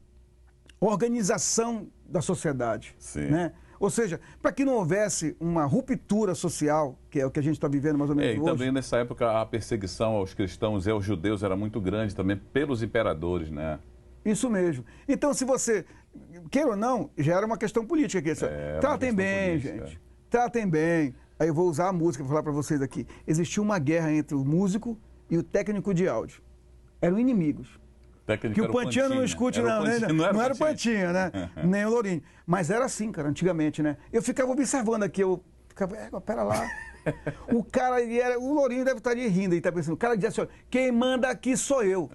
organização da sociedade, né? Ou seja, para que não houvesse uma ruptura social, que é o que a gente está vivendo mais ou menos hoje. E também nessa época a perseguição aos cristãos e aos judeus era muito grande também pelos imperadores, né? Isso mesmo. Então, se você, queira ou não, já era uma questão política aqui. Tratem bem, gente. Tratem bem. Aí eu vou usar a música para falar para vocês aqui. Existiu uma guerra entre o músico e o técnico de áudio. Eram inimigos. Que o Pantinha não escute, não, né? Não era o Pantinha, né? Nem o Lourinho. Mas era assim, cara, antigamente, né? Eu ficava observando aqui, eu ficava, pera lá. O cara, o Lourinho deve estar ali rindo, ele tá pensando, o cara dizia assim, quem manda aqui sou eu.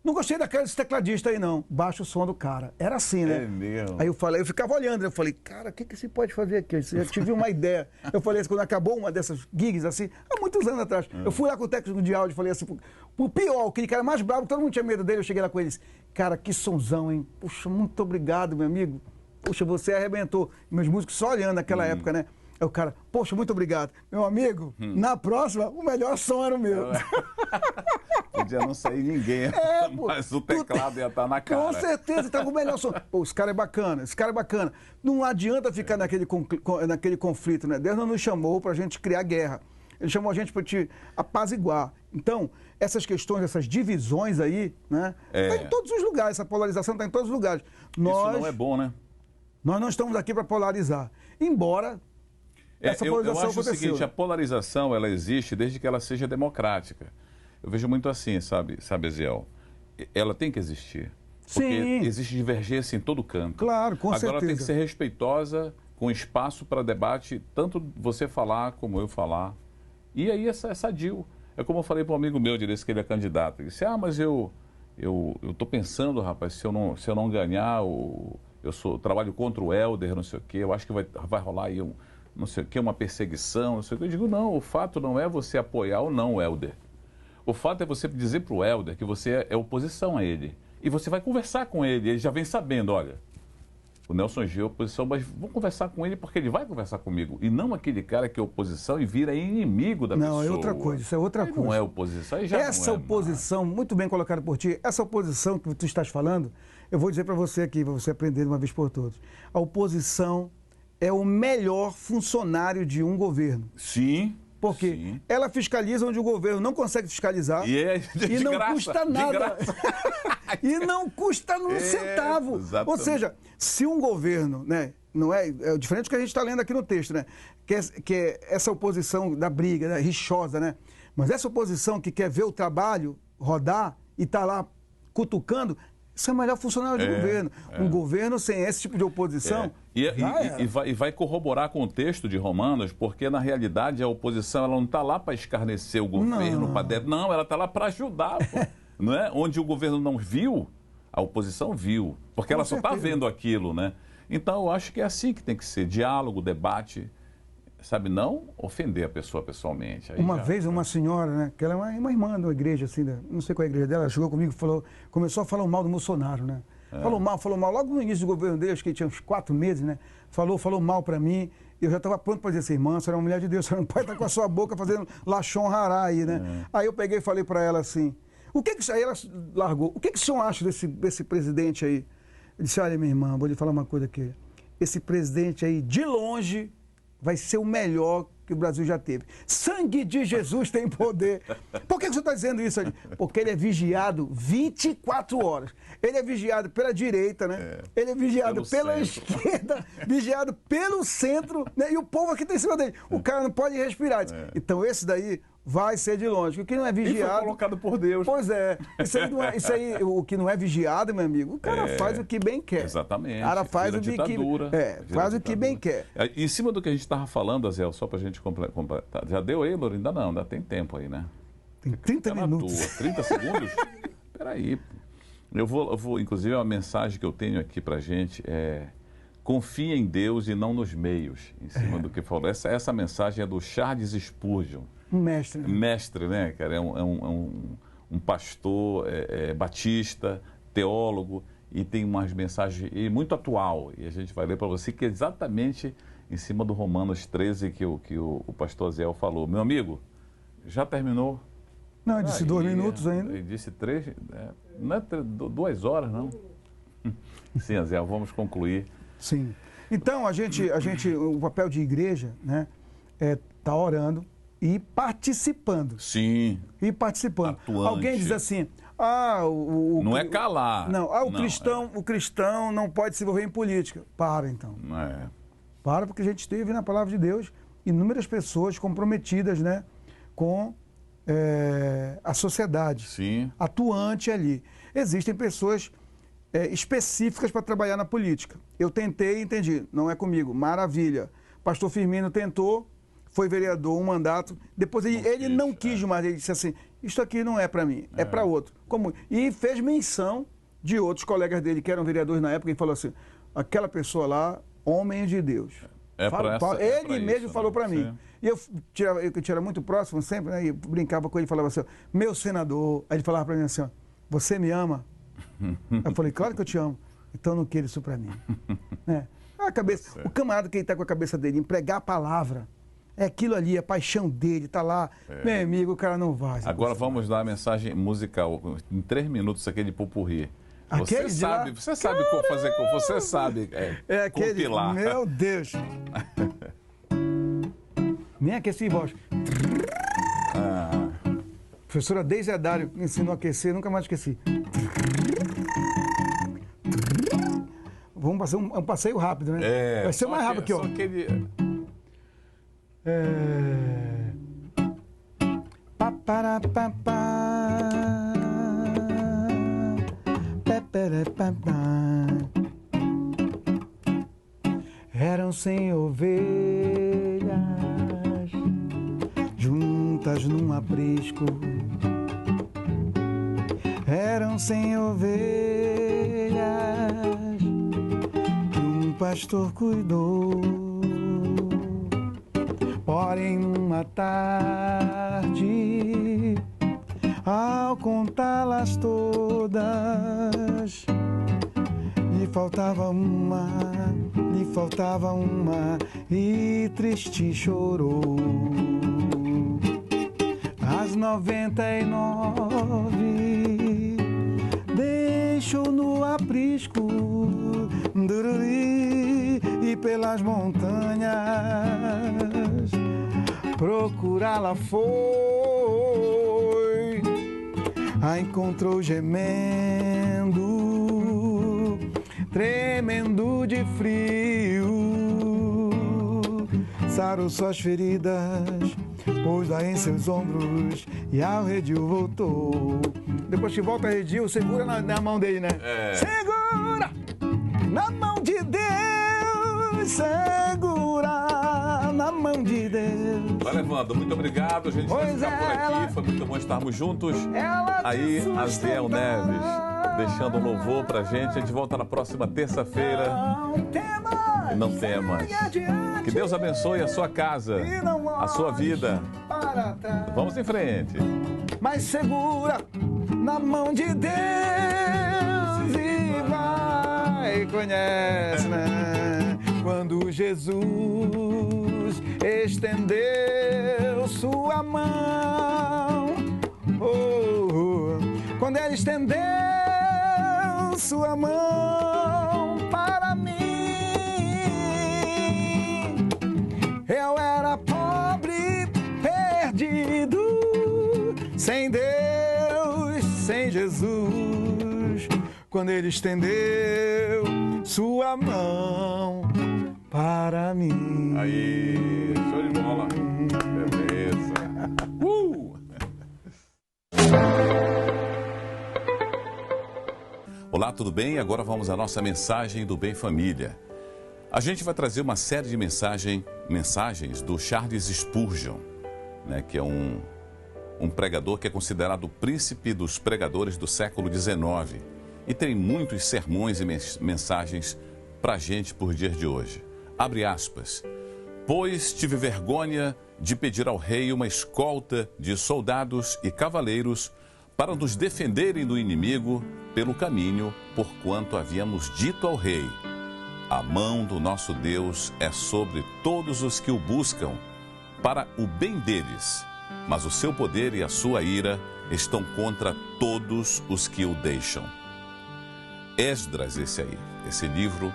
Não gostei desse tecladista aí, não. Baixa o som do cara. Era assim, né? É mesmo. Aí eu ficava olhando, eu falei, cara, o que se pode fazer aqui? Eu já tive uma ideia. Eu falei assim, quando acabou uma dessas gigs, assim, há muitos anos atrás, eu fui lá com o técnico de áudio e falei assim, o pior, aquele cara mais bravo, todo mundo tinha medo dele, eu cheguei lá com eles, cara, que sonzão, hein? Puxa, muito obrigado, meu amigo. Puxa, você arrebentou. Meus músicos só olhando naquela época, né? Aí o cara, poxa, muito obrigado. Meu amigo, na próxima, o melhor som era o meu. Podia não sair ninguém, mas o teclado ia estar na cara. Com certeza, tá com o melhor som. Pô, esse cara é bacana, esse cara é bacana. Não adianta ficar naquele conflito, né? Deus não nos chamou pra gente criar guerra. Ele chamou a gente para te apaziguar. Então, essas questões, essas divisões aí, né? Tá em todos os lugares, essa polarização está em todos os lugares. Isso não é bom, né? Nós não estamos aqui para polarizar. Embora essa polarização eu acho aconteceu. O seguinte, a polarização, ela existe desde que ela seja democrática. Eu vejo muito assim, sabe, Eziel? Ela tem que existir. Porque existe divergência em todo canto. Claro, com certeza. Agora tem que ser respeitosa, com espaço para debate, tanto você falar como eu falar. E aí é sadio. É como eu falei para um amigo meu, disse que ele é candidato. Ele disse, mas eu tô pensando, rapaz, se eu não ganhar, eu trabalho contra o Helder, não sei o quê, eu acho que vai rolar aí não sei o quê, uma perseguição, não sei o quê. Eu digo, não, o fato não é você apoiar ou não o Helder. O fato é você dizer para o Helder que você é oposição a ele. E você vai conversar com ele, ele já vem sabendo, olha, o Nelson Gil é oposição, mas vou conversar com ele porque ele vai conversar comigo. E não aquele cara que é oposição e vira inimigo da pessoa. Não, é outra coisa, isso é outra coisa. Não é oposição, aí já essa oposição, muito bem colocada por ti, essa oposição que tu estás falando, eu vou dizer para você aqui, para você aprender de uma vez por todas. A oposição é o melhor funcionário de um governo. Sim. Porque Sim. ela fiscaliza onde o governo não consegue fiscalizar. E não graça, custa de nada. graça. E não custa um centavo. exatamente. Ou seja, se um governo, né, não é diferente do que a gente está lendo aqui no texto, né, que é essa oposição da briga, né, rixosa, né, mas essa oposição que quer ver o trabalho rodar e está lá cutucando, isso é o melhor funcionário do governo. Um governo sem esse tipo de oposição. E vai corroborar com o texto de Romanos, porque na realidade a oposição ela não está lá para escarnecer o governo, não, ela está lá para ajudar. Pô. Não é? Onde o governo não viu, a oposição viu, porque ela só está vendo aquilo, né? Então eu acho que é assim que tem que ser, diálogo, debate, sabe, não ofender a pessoa pessoalmente. Aí Uma vez uma senhora, né, que ela é uma irmã de uma igreja, assim, não sei qual é a igreja dela, ela chegou comigo e começou a falar mal do Bolsonaro, né? Falou mal, logo no início do governo dele, acho que tinha uns 4 meses, né? Falou mal pra mim, eu já estava pronto para dizer assim, irmã, você é uma mulher de Deus, você não pode estar com a sua boca fazendo lachon rará aí, né? Aí eu peguei e falei pra ela assim, aí ela largou, o que o senhor acha desse presidente aí? Eu disse, olha, minha irmã, vou lhe falar uma coisa aqui, esse presidente aí, de longe, vai ser o melhor que o Brasil já teve. Sangue de Jesus tem poder. Por que você está dizendo isso ali? Porque ele é vigiado 24 horas. Ele é vigiado pela direita, né? Ele é vigiado pela esquerda, vigiado pelo centro, né? E o povo aqui está em cima dele. O cara não pode respirar. Então esse daí vai ser de longe. O que não é vigiado... E foi colocado por Deus. Pois é. Isso aí, o que não é vigiado, meu amigo, o cara faz o que bem quer. Exatamente. O cara faz o que faz o que bem quer. Em cima do que a gente estava falando, Azel, só para a gente completar. Já deu aí, Loura? Ainda não, ainda tem tempo aí, né? Tem 30 minutos. 30 segundos? Peraí. Eu vou, inclusive, uma mensagem que eu tenho aqui pra gente é: confia em Deus e não nos meios, em cima do que falou. Essa mensagem é do Charles Spurgeon. Um mestre. Mestre, né, cara? É um pastor batista, teólogo, e tem umas mensagens muito atual. E a gente vai ler para você que é exatamente em cima do Romanos 13 que o pastor Zé falou. Meu amigo, já terminou? Não, ele disse 2 minutos ainda. Ele disse 3, não é 2 horas, não. Sim, Zé, vamos concluir. Sim. Então, o papel de igreja, né, é estar orando e participando. Sim. E participando. Atuante. Alguém diz assim, não é calar. Não, o cristão não pode se envolver em política. Para, então. Para, porque a gente teve na palavra de Deus inúmeras pessoas comprometidas, né, com a sociedade. Sim. Atuante ali. Existem pessoas específicas para trabalhar na política. Eu tentei, entendi, não é comigo, maravilha. Pastor Firmino tentou, foi vereador, um mandato, depois ele não quis mais, ele disse assim, isto aqui não é para mim, é para outro. E fez menção de outros colegas dele que eram vereadores na época e falou assim, aquela pessoa lá, homem de Deus. Ele mesmo falou para mim. E eu tirava muito próximo sempre, né, e brincava com ele e falava assim, meu senador, aí ele falava para mim assim, você me ama? Eu falei, claro que eu te amo, então não queira isso para mim. O camarada que está com a cabeça dele em pregar a palavra, é aquilo ali, a paixão dele, tá lá. Meu amigo, o cara não vai. Agora vamos dar a mensagem musical, em 3 minutos, aquele pupurri. Você sabe fazer, você sabe compilar. Meu Deus. Nem aqueci voz. Professora Deise Adário me ensinou a aquecer, nunca mais esqueci. Vamos passar um passeio rápido, né? Vai ser mais rápido aqui, ó. Eram 100 ovelhas juntas num aprisco. Eram 100 ovelhas que um pastor cuidou. Porém, numa tarde, ao contá-las todas, lhe faltava uma, e triste chorou. As 99 deixou no aprisco, e pelas montanhas procurá-la foi, a encontrou gemendo, tremendo de frio, sarou suas feridas, pôs-a em seus ombros e ao redil voltou. Depois que volta ao redil, segura na mão dele, né? Segura na mão de Deus, segura na mão de Deus. Vai levando, muito obrigado, a gente vai ficar por aqui, foi muito bom estarmos juntos. Aí, Aziel Neves, deixando um louvor pra gente, a gente volta na próxima terça-feira. Não temas. Que Deus abençoe a sua casa, a sua vida. Vamos em frente. Mas segura na mão de Deus e vai, conhece, né? Quando Jesus estendeu sua mão, quando ele estendeu sua mão para mim, eu era pobre, perdido, sem Deus, sem Jesus, quando ele estendeu sua mão para mim. Aí, show de bola. Beleza. Olá, tudo bem? Agora vamos à nossa mensagem do Bem Família. A gente vai trazer uma série de mensagens do Charles Spurgeon, né, que é um pregador que é considerado o príncipe dos pregadores do século XIX. E tem muitos sermões e mensagens para a gente por dia de hoje. Abre aspas. Pois tive vergonha de pedir ao rei uma escolta de soldados e cavaleiros para nos defenderem do inimigo pelo caminho, porquanto havíamos dito ao rei: a mão do nosso Deus é sobre todos os que o buscam, para o bem deles, mas o seu poder e a sua ira estão contra todos os que o deixam. Esdras, esse livro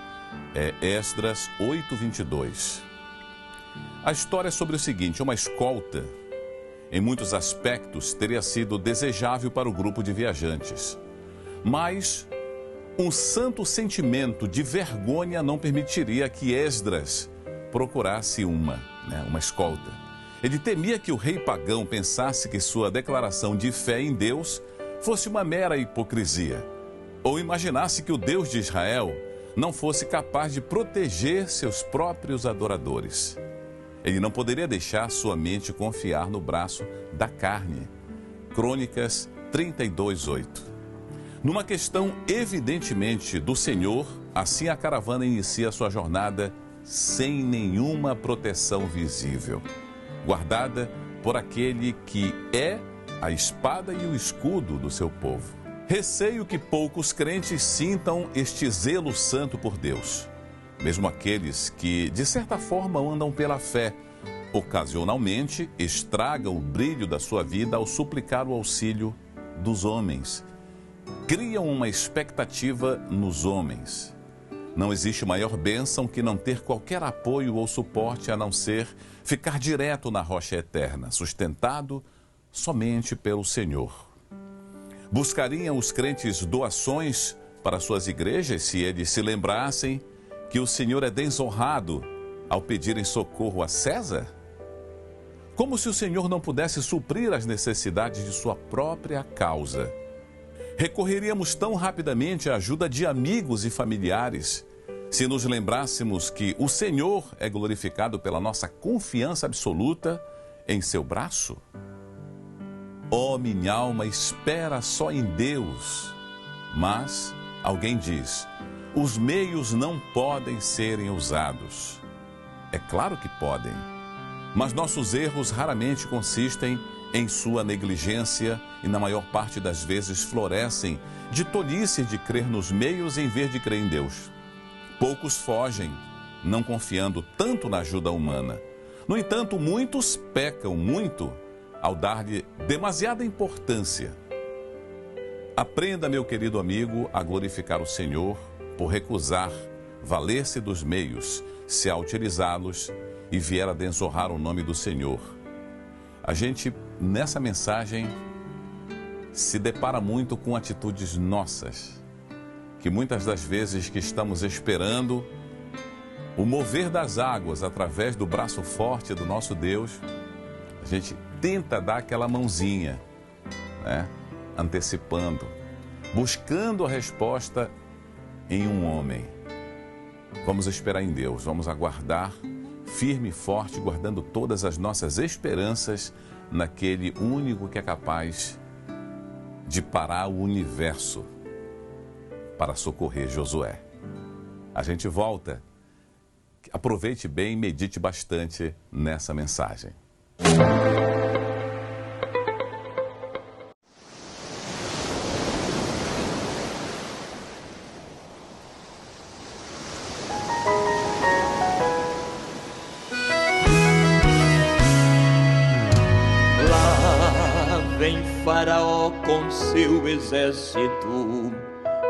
é Esdras 8:22. A história é sobre o seguinte: uma escolta, em muitos aspectos, teria sido desejável para o grupo de viajantes, mas um santo sentimento de vergonha não permitiria que Esdras procurasse uma escolta. Ele temia que o rei pagão pensasse que sua declaração de fé em Deus fosse uma mera hipocrisia, ou imaginasse que o Deus de Israel não fosse capaz de proteger seus próprios adoradores. Ele não poderia deixar sua mente confiar no braço da carne. Crônicas 32:8. Numa questão evidentemente do Senhor, assim a caravana inicia sua jornada sem nenhuma proteção visível, guardada por aquele que é a espada e o escudo do seu povo. Receio que poucos crentes sintam este zelo santo por Deus. Mesmo aqueles que, de certa forma, andam pela fé, ocasionalmente estragam o brilho da sua vida ao suplicar o auxílio dos homens. Criam uma expectativa nos homens. Não existe maior bênção que não ter qualquer apoio ou suporte a não ser ficar direto na rocha eterna, sustentado somente pelo Senhor. Buscariam os crentes doações para suas igrejas se eles se lembrassem que o Senhor é desonrado ao pedirem socorro a César? Como se o Senhor não pudesse suprir as necessidades de sua própria causa. Recorreríamos tão rapidamente à ajuda de amigos e familiares se nos lembrássemos que o Senhor é glorificado pela nossa confiança absoluta em seu braço? Oh, minha alma, espera só em Deus. Mas alguém diz: os meios não podem serem usados. É claro que podem, mas nossos erros raramente consistem em sua negligência e, na maior parte das vezes, florescem de tolice de crer nos meios em vez de crer em Deus. Poucos fogem, não confiando tanto na ajuda humana. No entanto, muitos pecam muito ao dar-lhe demasiada importância. Aprenda, meu querido amigo, a glorificar o Senhor por recusar valer-se dos meios, se a utilizá-los e vier a desonrar o nome do Senhor. A gente, nessa mensagem, se depara muito com atitudes nossas, que muitas das vezes que estamos esperando o mover das águas através do braço forte do nosso Deus, a gente tenta dar aquela mãozinha, né? Antecipando, buscando a resposta em um homem. Vamos esperar em Deus, vamos aguardar firme e forte, guardando todas as nossas esperanças naquele único que é capaz de parar o universo para socorrer Josué. A gente volta. Aproveite bem e medite bastante nessa mensagem. Lá vem Faraó com seu exército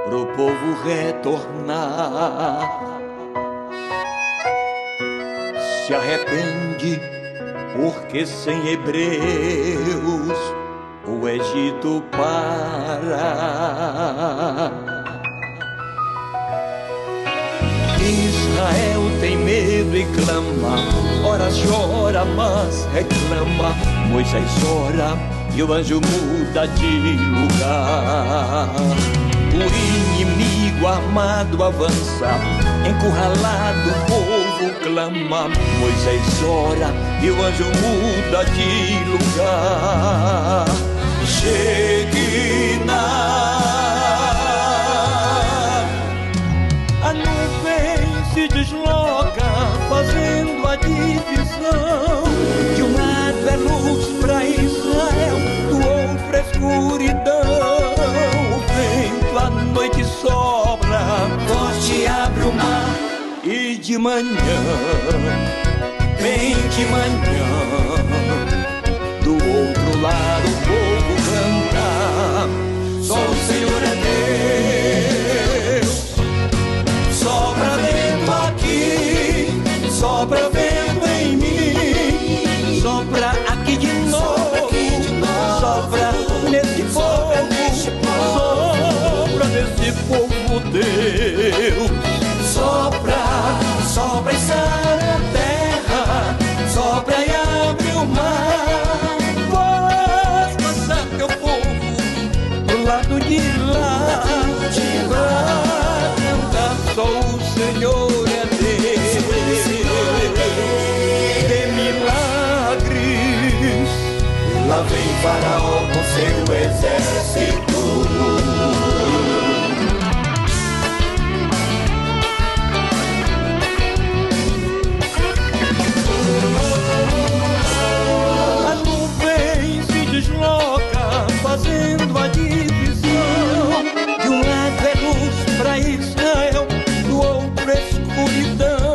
pro povo retornar. Se arrepende, porque sem hebreus o Egito para. Israel tem medo e clama, ora chora, mas reclama. Moisés ora e o anjo muda de lugar. O inimigo armado avança, encurralado o povo clama. Moisés ora e o anjo muda de lugar. Shekinah, a nuvem se desloca, fazendo a divisão. De um lado é luz pra Israel, do outro é escuridão. O vento à noite sopra, forte abre o mar. E de manhã, bem de manhã, do outro lado o povo canta. Só o Senhor é Deus. Sopra vento aqui, sopra vento em mim. Sopra aqui de novo, sopra nesse povo. Sopra nesse povo, Deus. Sopra, sopra e sara a terra, sopra e abre o mar. Faz passar teu povo pro lado de lá, pra cantar só o Senhor é Deus. De milagres, lá vem Faraó com seu exército. Fazendo a divisão. De um lado é luz pra Israel, do outro é escuridão.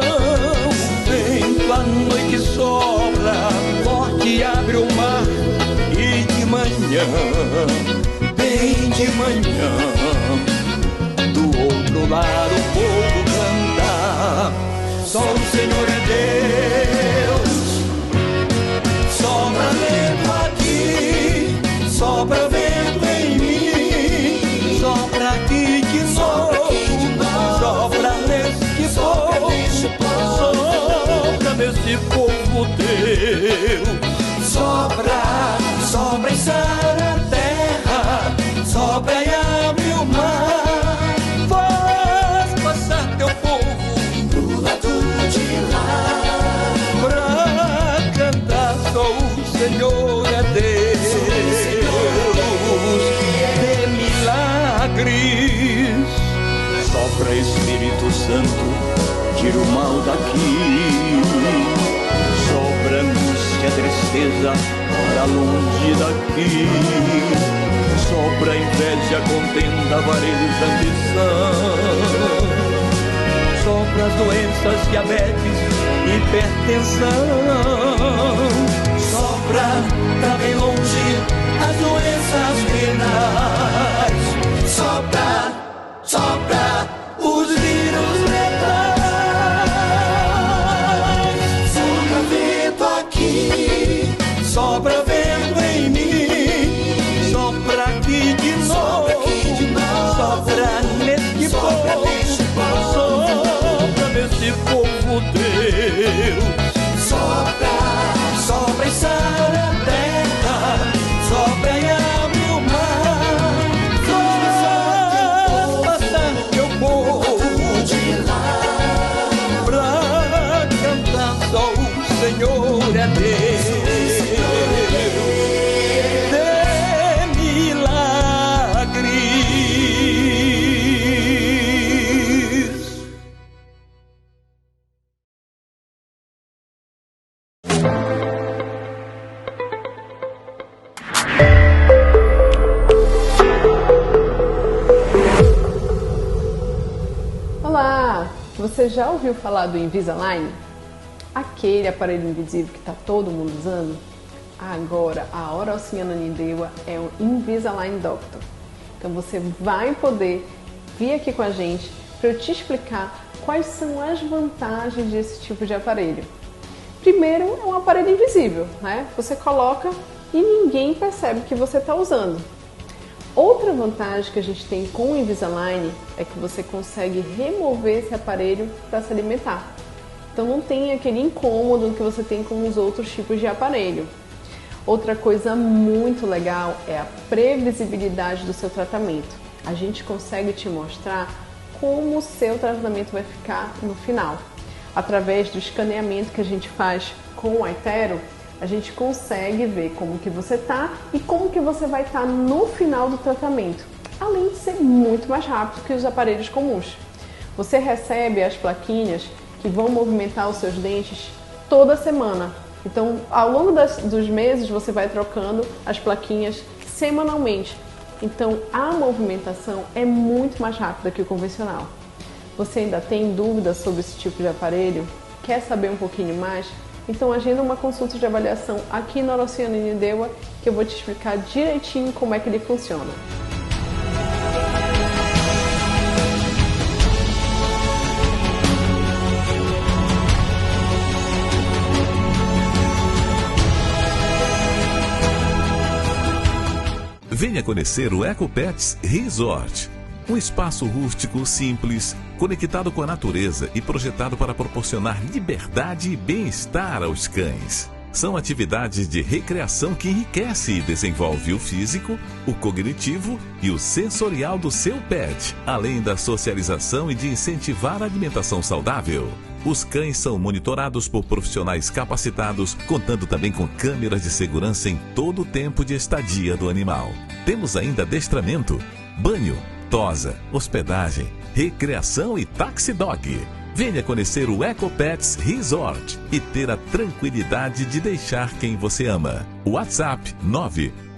O vento à noite sopra, forte abre o mar. E de manhã, bem de manhã, do outro lado o povo canta. Só o Senhor é Deus. Sopra vento aqui, sopra vento em mim. Sopra aqui de novo, sopra nesse povo. Sopra nesse povo, Deus. Sopra, sopra e sara a terra, sopra e abre o mar. Faz passar teu povo pro lado de lá, pra cantar só o Senhor é Deus. De milagres, sopra Espírito Santo, tira o mal daqui. Sopra angústia, tristeza, para longe daqui. Sopra inveja, contenda, avareza, ambição. Sopra as doenças, diabetes, hipertensão. Sopra, tá bem longe, as doenças renais. Sopra, sopra, os vírus letais. Sopra vento aqui, sopra vento. Você já ouviu falar do Invisalign? Aquele aparelho invisível que está todo mundo usando? Agora, a Orocinha Nanindeua é o Invisalign Doctor. Então você vai poder vir aqui com a gente para eu te explicar quais são as vantagens desse tipo de aparelho. Primeiro, é um aparelho invisível, né? Você coloca e ninguém percebe que você está usando. Outra vantagem que a gente tem com o Invisalign é que você consegue remover esse aparelho para se alimentar. Então não tem aquele incômodo que você tem com os outros tipos de aparelho. Outra coisa muito legal é a previsibilidade do seu tratamento. A gente consegue te mostrar como o seu tratamento vai ficar no final. Através do escaneamento que a gente faz com o iTero, a gente consegue ver como que você está e como que você vai estar no final do tratamento, além de ser muito mais rápido que os aparelhos comuns. Você recebe as plaquinhas que vão movimentar os seus dentes toda semana. Então, ao longo dos meses, você vai trocando as plaquinhas semanalmente. Então, a movimentação é muito mais rápida que o convencional. Você ainda tem dúvidas sobre esse tipo de aparelho? Quer saber um pouquinho mais? Então, agenda uma consulta de avaliação aqui na Orocinha Nanindeua, que eu vou te explicar direitinho como é que ele funciona. Venha conhecer o EcoPets Resort. Um espaço rústico simples, conectado com a natureza e projetado para proporcionar liberdade e bem-estar aos cães. São atividades de recreação que enriquece e desenvolve o físico, o cognitivo e o sensorial do seu pet, além da socialização e de incentivar a alimentação saudável. Os cães são monitorados por profissionais capacitados, contando também com câmeras de segurança em todo o tempo de estadia do animal. Temos ainda adestramento, banho, tosa, hospedagem, recreação e taxi dog. Venha conhecer o EcoPets Resort e ter a tranquilidade de deixar quem você ama. WhatsApp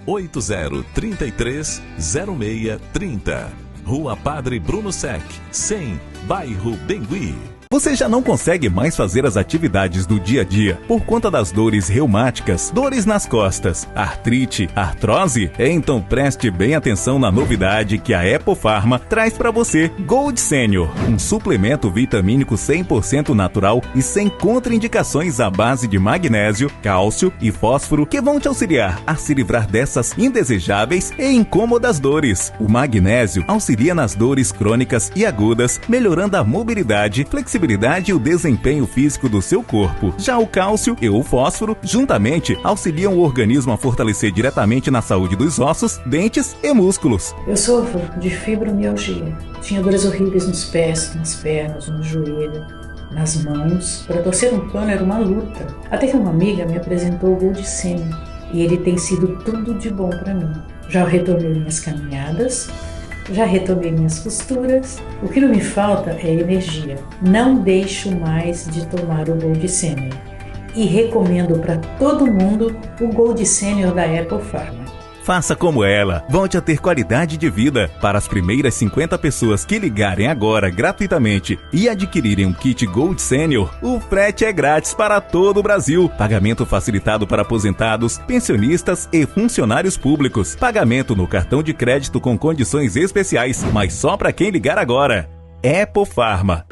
980330630. Rua Padre Bruno Sec, 100, bairro Bengui. Você já não consegue mais fazer as atividades do dia a dia por conta das dores reumáticas, dores nas costas, artrite, artrose? Então preste bem atenção na novidade que a Epofarma traz para você. Gold Senior, um suplemento vitamínico 100% natural e sem contraindicações à base de magnésio, cálcio e fósforo que vão te auxiliar a se livrar dessas indesejáveis e incômodas dores. O magnésio auxilia nas dores crônicas e agudas, melhorando a mobilidade, flexibilidade e o desempenho físico do seu corpo. Já o cálcio e o fósforo, juntamente, auxiliam o organismo a fortalecer diretamente na saúde dos ossos, dentes e músculos. Eu sofro de fibromialgia. Tinha dores horríveis nos pés, nas pernas, no joelho, nas mãos. Para torcer um pano era uma luta. Até que uma amiga me apresentou o Gold Senior e ele tem sido tudo de bom para mim. Já retomei minhas caminhadas, já retomei minhas costuras. O que não me falta é energia. Não deixo mais de tomar o Gold Senior. E recomendo para todo mundo o Gold Senior da Epofarma. Faça como ela, volte a ter qualidade de vida. Para as primeiras 50 pessoas que ligarem agora gratuitamente e adquirirem um kit Gold Senior, o frete é grátis para todo o Brasil. Pagamento facilitado para aposentados, pensionistas e funcionários públicos. Pagamento no cartão de crédito com condições especiais, mas só para quem ligar agora. Epofarma.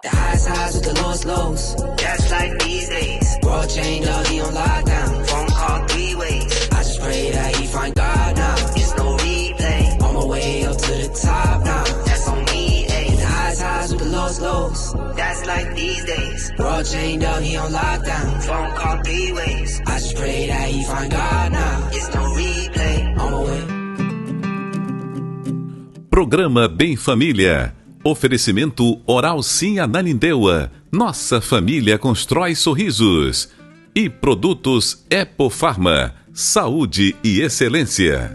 The highs highs with the lowest lows. That's like these days. World change, he on lockdown. Phone call 3 ways. I just pray that he find God now. It's no replay. On my way up to the top now. That's on me, ayy. The highs highs with the lowest lows. That's like these days. World change, he on lockdown. Phone call 3 ways. I just pray that he find God now. It's no replay. On my way. Programa Bem Família. Oferecimento Orocinha Nanindeua. Nossa família constrói sorrisos. E produtos Epofarma. Saúde e excelência.